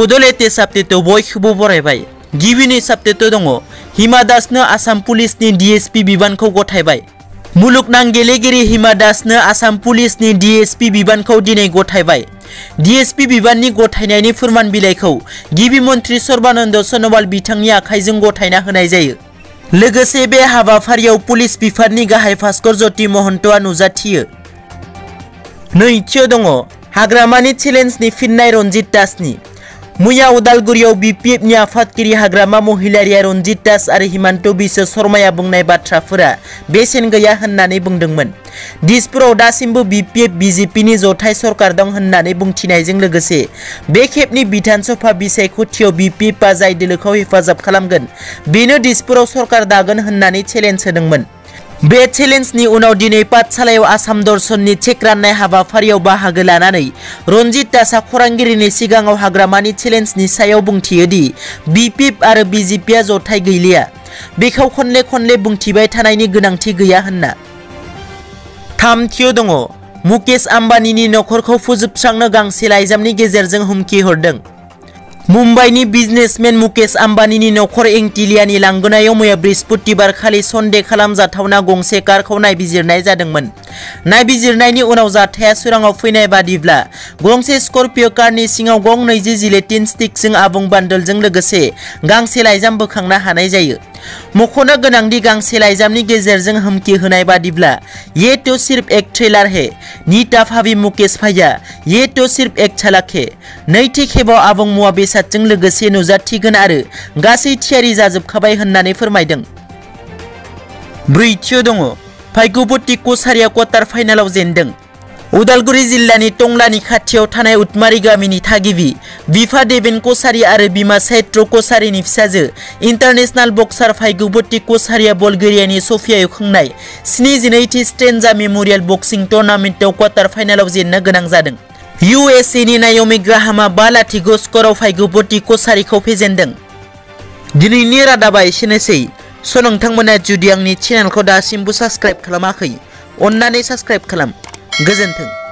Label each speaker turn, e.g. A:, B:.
A: Bodoland sapteto बयखौबो बरायबाय। गिबिनि sapteto दङ हिमा दासनो आसाम पुलिसनि DSP बिबानखौ गथायबाय। मुलुगनां गेलेगिरि हिमा दासनो आसाम पुलिसनि DSP बिबानखौ दिनै गथायबाय। DSP बिबाननि गथायनायनि फोरमान बिलाइखौ गिबि मन्त्रि सर्बानन्द सनोवाल बिथांनि आखाइजों गथायना होनाय जायो। लोगोसे बे हाबाफारियाव पुलिस बिफाननि गाहाय भास्कर ज्योति महन्तआ नुजाथियो। नैथियाव दङ हाग्रामानि चेलेन्जनि फिननाय रनजित दासनि। मैया उदालगुरियाव BPFनि आफादगिरि हाग्रामा महिलारिया रनजित दास आरो हिमन्त बिश्व शर्माया बुंनाय बाथ्राफोरा बेसेन गैया होननानै बुंदोंमोन। दिसपुराव दासिमबो BPF BJPनि जथाय सरकार दं होननानै बुंथिनायजों लोगोसे बे खेबनि बिधान सभा बिसायख'थियाव BPFआ जाय दोलोखौ हेफाजाब खालामगोन बेनो दिसपुराव सरकार दागोन होननानै चेलेन्ज होदोंमोन। बे चेलेन्जनि उनाव दिनै पाठशालायाव आसाम दर्शननि चेक राननाय हाबाफारियाव बाहागो लानानै रनजित दासआ खौरांगिरिनि सिगाङाव हाग्रामानि चेलेन्जनि सायाव बुंथियो दि BPF आरो BJPआ जथाय गैलिया। बेखौ खनले खनले बुंथिबाय थानायनि गोनांथि गैया होनना। थामथियाव दङ मुकेश आम्बानीनि नखरखौ फोजोबस्रांनो गांसे लाइजामनि गेजेरजों हुमखि हरदों। मुम्बाइनि बिजनेसमेन मुकेश आम्बानीनि नखर एंटिलियानि लांगोनायाव मैया बृहस्पतिबार खालि सन्देह खालामजाथावना गंसे कारखौ नायबिजिरनाय जादोंमोन। नायबिजिरनायनि उनाव जाथाया सोराङाव फैनाय बादिब्ला गंसे स्कर्पिय कारनि सिङाव गं 20 जिलेटिन स्टिकजों आबुं बान्डलजों लोगोसे गांसे लाइजाम बोखांनो हानाय जायो। मख'नो गोनांदि गांसे लाइजामनि गेजेरजों हुमखि होनाय बादिब्ला ये तो सिर्फ एक ट्रेलर है, नीता भाभी मुकेश भाइया ये तो सिर्फ एक झलक है। नैथि खेबाव आबुं मुवा बेसादजों लोगोसे नुजाथिगोन आरो गासै थियारि जाजोबखाबाय होननानै फोरमायदों। ब्रैथियाव दङ भाग्यवती कसारिया क्वार्टार फाइनालाव जेनदों। उदालगुरि जिल्लानि टंलानि खाथियाव थानाय उतमारी गामिनि थागिबि बिफा देवेन कसारी आरो बिमा चैत्र कसारीनि फिसाजो इन्टारनेशनल बक्सार भाग्यवती कसारिया बल्गेरियानि सफियायाव खुंनाय 72थि स्ट्रेन्जा मेमोरियेल बक्सिं टुर्नामेन्टआव क्वार्टार फाइनालाव जेननो गोनां जादों। USAनि नायमी ग्राहामआ 5-0 स्क'रआव भाग्यवती कसारीखौ फेजेनदों। दिनैनि रादाबा एसेनोसै। नोंथांमोना जुदि आंनि चेनेलखौ दासिमबो साबस्क्राइब खालामाखै अन्नानै साबस्क्राइब खालाम। गोजोन्थों।